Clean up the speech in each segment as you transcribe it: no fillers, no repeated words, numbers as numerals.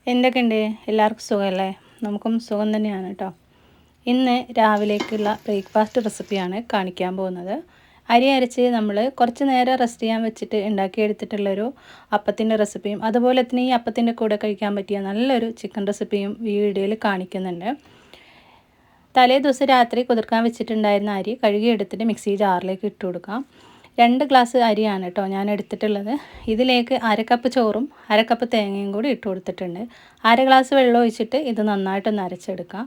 എന്തൊക്കെയുണ്ട്? എല്ലാവർക്കും സുഖമല്ലേ? നമുക്കും സുഖം തന്നെയാണ് കേട്ടോ. ഇന്ന് രാവിലേക്കുള്ള ബ്രേക്ക്ഫാസ്റ്റ് റെസിപ്പിയാണ് കാണിക്കാൻ പോകുന്നത്. അരി അരച്ച് നമ്മൾ കുറച്ച് നേരം റെസ്റ്റ് ചെയ്യാൻ വെച്ചിട്ട് ഉണ്ടാക്കിയെടുത്തിട്ടുള്ളൊരു അപ്പത്തിൻ്റെ റെസിപ്പിയും അതുപോലെ തന്നെ ഈ അപ്പത്തിൻ്റെ കൂടെ കഴിക്കാൻ പറ്റിയ നല്ലൊരു ചിക്കൻ റെസിപ്പിയും ഈ വീഡിയോയിൽ കാണിക്കുന്നുണ്ട്. തലേ ദിവസം രാത്രി കുതിർക്കാൻ വെച്ചിട്ടുണ്ടായിരുന്ന അരി കഴുകിയെടുത്തിട്ട് മിക്സി ജാറിലേക്ക് ഇട്ട് കൊടുക്കാം. 2 ഗ്ലാസ് അരിയാണ് കേട്ടോ ഞാൻ എടുത്തിട്ടുള്ളത്. ഇതിലേക്ക് 1/2 കപ്പ് ചോറും 1/2 കപ്പ് തേങ്ങയും കൂടി ഇട്ട് കൊടുത്തിട്ടുണ്ട്. 1/2 ഗ്ലാസ് വെള്ളം ഒഴിച്ചിട്ട് ഇത് നന്നായിട്ടൊന്ന് അരച്ചെടുക്കാം.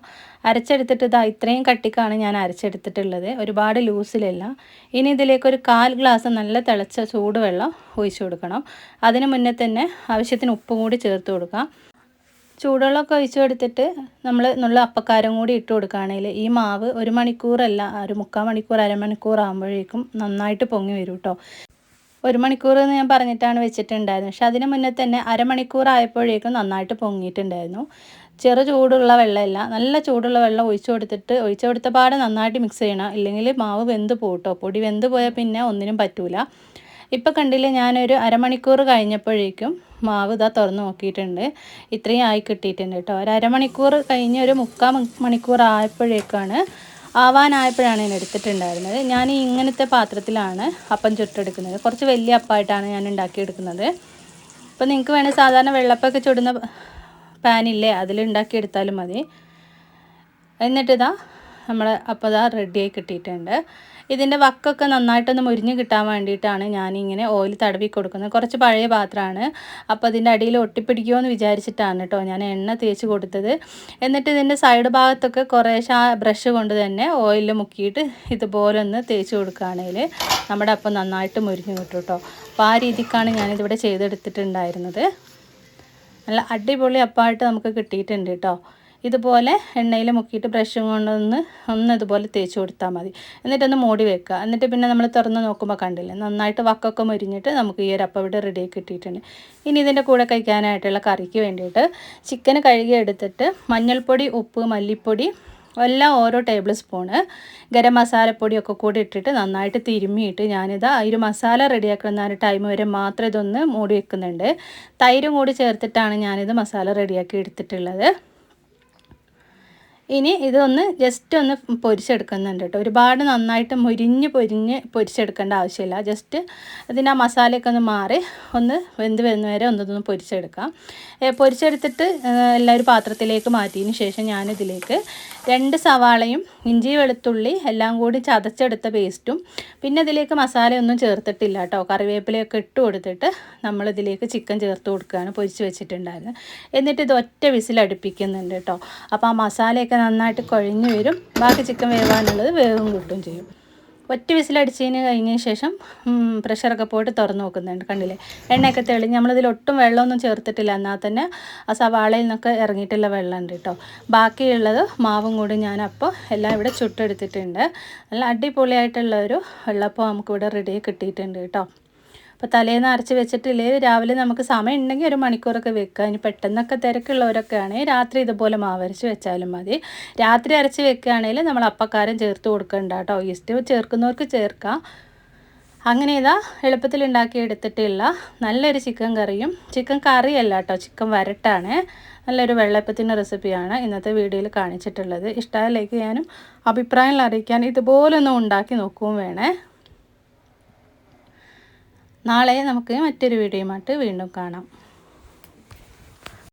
അരച്ചെടുത്തിട്ട് ഇതാ ഇത്രയും കട്ടിക്കാണ് ഞാൻ അരച്ചെടുത്തിട്ടുള്ളത്, ഒരുപാട് ലൂസിലല്ല. ഇനി ഇതിലേക്ക് ഒരു 1/4 ഗ്ലാസ് നല്ല തിളച്ച ചൂടുവെള്ളം ഒഴിച്ചു കൊടുക്കണം. അതിന് മുന്നേ തന്നെ ആവശ്യത്തിന് ഉപ്പും കൂടി ചേർത്ത് കൊടുക്കാം. ചൂടുവെള്ളമൊക്കെ ഒഴിച്ച് കൊടുത്തിട്ട് നമ്മൾ നുള്ള അപ്പക്കാരം കൂടി ഇട്ട് കൊടുക്കുകയാണെങ്കിൽ ഈ മാവ് 1 മണിക്കൂറല്ല, ഒരു 3/4 മണിക്കൂർ അരമണിക്കൂർ ആകുമ്പോഴേക്കും നന്നായിട്ട് പൊങ്ങി വരും കേട്ടോ. 1 മണിക്കൂർ എന്ന് ഞാൻ പറഞ്ഞിട്ടാണ് വെച്ചിട്ടുണ്ടായിരുന്നത്, പക്ഷെ അതിന് മുന്നേ തന്നെ അരമണിക്കൂർ ആയപ്പോഴേക്കും നന്നായിട്ട് പൊങ്ങിയിട്ടുണ്ടായിരുന്നു. ചെറു ചൂടുള്ള വെള്ളമല്ല, നല്ല ചൂടുള്ള വെള്ളം ഒഴിച്ചു കൊടുത്ത പാടെ നന്നായിട്ട് മിക്സ് ചെയ്യണം, ഇല്ലെങ്കിൽ മാവ് വെന്ത് പോട്ടോ. പൊടി വെന്ത് പോയാൽ പിന്നെ ഒന്നിനും പറ്റൂല. ഇപ്പോൾ കണ്ടില്ലേ, ഞാനൊരു അരമണിക്കൂർ കഴിഞ്ഞപ്പോഴേക്കും മാവ് ഇതാ തുറന്ന് നോക്കിയിട്ടുണ്ട്, ഇത്രയും ആയി കിട്ടിയിട്ടുണ്ട് കേട്ടോ. ഒരു അരമണിക്കൂർ കഴിഞ്ഞ് ഒരു 3/4 മണിക്കൂർ ആവാനായപ്പോഴാണ് ഞാൻ എടുത്തിട്ടുണ്ടായിരുന്നത്. ഞാൻ ഇങ്ങനത്തെ പാത്രത്തിലാണ് അപ്പം ചുട്ടെടുക്കുന്നത്, കുറച്ച് വലിയ അപ്പമായിട്ടാണ് ഞാൻ ഉണ്ടാക്കിയെടുക്കുന്നത്. അപ്പോൾ നിങ്ങൾക്ക് വേണമെങ്കിൽ സാധാരണ വെള്ളപ്പൊക്കെ ചുടുന്ന പാനില്ലേ, അതിൽ ഉണ്ടാക്കിയെടുത്താലും മതി. എന്നിട്ടിതാ നമ്മുടെ അപ്പം ഇതാ റെഡിയായി കിട്ടിയിട്ടുണ്ട്. ഇതിൻ്റെ വക്കൊക്കെ നന്നായിട്ടൊന്ന് മുരിഞ്ഞ് കിട്ടാൻ വേണ്ടിയിട്ടാണ് ഞാനിങ്ങനെ ഓയിൽ തടവി കൊടുക്കുന്നത്. കുറച്ച് പഴയ പാത്രമാണ്, അപ്പോൾ അതിൻ്റെ അടിയിൽ ഒട്ടിപ്പിടിക്കുമോ എന്ന് വിചാരിച്ചിട്ടാണ് കേട്ടോ ഞാൻ എണ്ണ തേച്ച് കൊടുത്തത്. എന്നിട്ട് ഇതിൻ്റെ സൈഡ് ഭാഗത്തൊക്കെ കുറേശ്ശെ ബ്രഷ് കൊണ്ട് തന്നെ ഓയിലിൽ മുക്കിയിട്ട് ഇതുപോലെ ഒന്ന് തേച്ച് കൊടുക്കുകയാണെങ്കിൽ നമ്മുടെ അപ്പം നന്നായിട്ട് മുരിഞ്ഞ് കിട്ടും കേട്ടോ. അപ്പോൾ ആ രീതിക്കാണ് ഞാനിതിവിടെ ചെയ്തെടുത്തിട്ടുണ്ടായിരുന്നത്. നല്ല അടിപൊളി അപ്പമായിട്ട് നമുക്ക് കിട്ടിയിട്ടുണ്ട് കേട്ടോ. ഇതുപോലെ എണ്ണയിൽ മുക്കിയിട്ട് ബ്രഷും കൊണ്ടൊന്ന് ഇതുപോലെ തേച്ച് കൊടുത്താൽ മതി. എന്നിട്ടൊന്ന് മൂടി വെക്കുക. എന്നിട്ട് പിന്നെ നമ്മൾ തുറന്ന് നോക്കുമ്പോൾ കണ്ടില്ലേ, നന്നായിട്ട് വക്കൊക്കെ മുരിഞ്ഞിട്ട് നമുക്ക് ഈ ഒരു അപ്പം ഇവിടെ റെഡിയായി കിട്ടിയിട്ടുണ്ട്. ഇനി ഇതിൻ്റെ കൂടെ കഴിക്കാനായിട്ടുള്ള കറിക്ക് വേണ്ടിയിട്ട് ചിക്കൻ കഴുകി എടുത്തിട്ട് മഞ്ഞൾപ്പൊടി, ഉപ്പ്, മല്ലിപ്പൊടി എല്ലാം ഓരോ ടേബിൾ സ്പൂണ്, ഗരം മസാലപ്പൊടിയൊക്കെ കൂടി ഇട്ടിട്ട് നന്നായിട്ട് തിരുമ്മിയിട്ട് ഞാനിതാ ഒരു മസാല റെഡിയാക്കുന്ന ടൈം വരെ മാത്രം ഇതൊന്ന് മൂടി വെക്കുന്നുണ്ട്. തൈരും കൂടി ചേർത്തിട്ടാണ് ഞാനിത് മസാല റെഡിയാക്കി എടുത്തിട്ടുള്ളത്. ഇനി ഇതൊന്ന് ജസ്റ്റ് ഒന്ന് പൊരിച്ചെടുക്കുന്നുണ്ട് കേട്ടോ. ഒരുപാട് നന്നായിട്ട് പൊരിച്ചെടുക്കേണ്ട ആവശ്യമില്ല. ജസ്റ്റ് ഇതിൻ്റെ ആ മസാലയൊക്കെ ഒന്ന് മാറി ഒന്ന് വെന്ത് വരുന്ന വരെ ഒന്നൊന്ന് പൊരിച്ചെടുക്കാം. പൊരിച്ചെടുത്തിട്ട് എല്ലാവരും പാത്രത്തിലേക്ക് മാറ്റിയതിന് ശേഷം ഞാനിതിലേക്ക് 2 സവാളയും ഇഞ്ചി വെളുത്തുള്ളി എല്ലാം കൂടി ചതച്ചെടുത്ത പേസ്റ്റും പിന്നെ ഇതിലേക്ക് മസാലയൊന്നും ചേർത്തിട്ടില്ല കേട്ടോ, കറിവേപ്പിലയൊക്കെ ഇട്ട് കൊടുത്തിട്ട് നമ്മളിതിലേക്ക് ചിക്കൻ ചേർത്ത് കൊടുക്കുകയാണ്, പൊരിച്ച് വെച്ചിട്ടുണ്ടായിരുന്നത്. എന്നിട്ട് ഇത് ഒറ്റ വിസിലടുപ്പിക്കുന്നുണ്ട് കേട്ടോ. അപ്പോൾ ആ മസാലയൊക്കെ നന്നായിട്ട് കുഴഞ്ഞു വരും, ബാക്കി ചിക്കൻ വേവാനുള്ളത് വേവും കിട്ടും ചെയ്യും. ഒറ്റ വിസിലടിച്ചതിന് കഴിഞ്ഞതിന് ശേഷം പ്രഷറൊക്കെ പോയിട്ട് തുറന്ന് നോക്കുന്നുണ്ട്. കണ്ടില്ലേ, എണ്ണയൊക്കെ തെളിഞ്ഞ് നമ്മളിതിൽ ഒട്ടും വെള്ളമൊന്നും ചേർത്തിട്ടില്ല, എന്നാൽ തന്നെ ആ സവാളയിൽ നിന്നൊക്കെ ഇറങ്ങിയിട്ടുള്ള വെള്ളമുണ്ട് കേട്ടോ. ബാക്കിയുള്ളത് മാവും കൂടി ഞാനപ്പോൾ എല്ലാം ഇവിടെ ചുട്ടെടുത്തിട്ടുണ്ട്. നല്ല അടിപൊളിയായിട്ടുള്ളൊരു വെള്ളപ്പം നമുക്കിവിടെ റെഡി കിട്ടിയിട്ടുണ്ട് കേട്ടോ. അപ്പോൾ തലേന്ന് അരച്ച് വെച്ചിട്ടില്ലേ, രാവിലെ നമുക്ക് സമയം ഉണ്ടെങ്കിൽ 1 മണിക്കൂറൊക്കെ വെക്കുക. ഇനി പെട്ടെന്നൊക്കെ തിരക്കുള്ളവരൊക്കെ ആണെങ്കിൽ രാത്രി ഇതുപോലെ മാവരച്ച് വെച്ചാലും മതി. രാത്രി അരച്ച് വെക്കുകയാണെങ്കിൽ നമ്മൾ അപ്പക്കാരം ചേർത്ത് കൊടുക്കണ്ട കേട്ടോ, ഈസ്റ്റ് ചേർക്കുന്നവർക്ക് ചേർക്കാം. അങ്ങനെ ഇതാ എളുപ്പത്തിൽ ഉണ്ടാക്കിയെടുത്തിട്ടുള്ള നല്ലൊരു ചിക്കൻ കറിയും, ചിക്കൻ കറിയല്ല കേട്ടോ, ചിക്കൻ വരട്ടാണ്, നല്ലൊരു വെള്ളയപ്പത്തിൻ്റെ റെസിപ്പിയാണ് ഇന്നത്തെ വീഡിയോയിൽ കാണിച്ചിട്ടുള്ളത്. ഇഷ്ടമായ ലൈക്ക് ചെയ്യാനും അഭിപ്രായങ്ങൾ അറിയിക്കാൻ ഇതുപോലൊന്നും ഉണ്ടാക്കി നോക്കുകയും വേണേ. നാളെ നമുക്ക് മറ്റൊരു വീഡിയോയുമായിട്ട് വീണ്ടും കാണാം.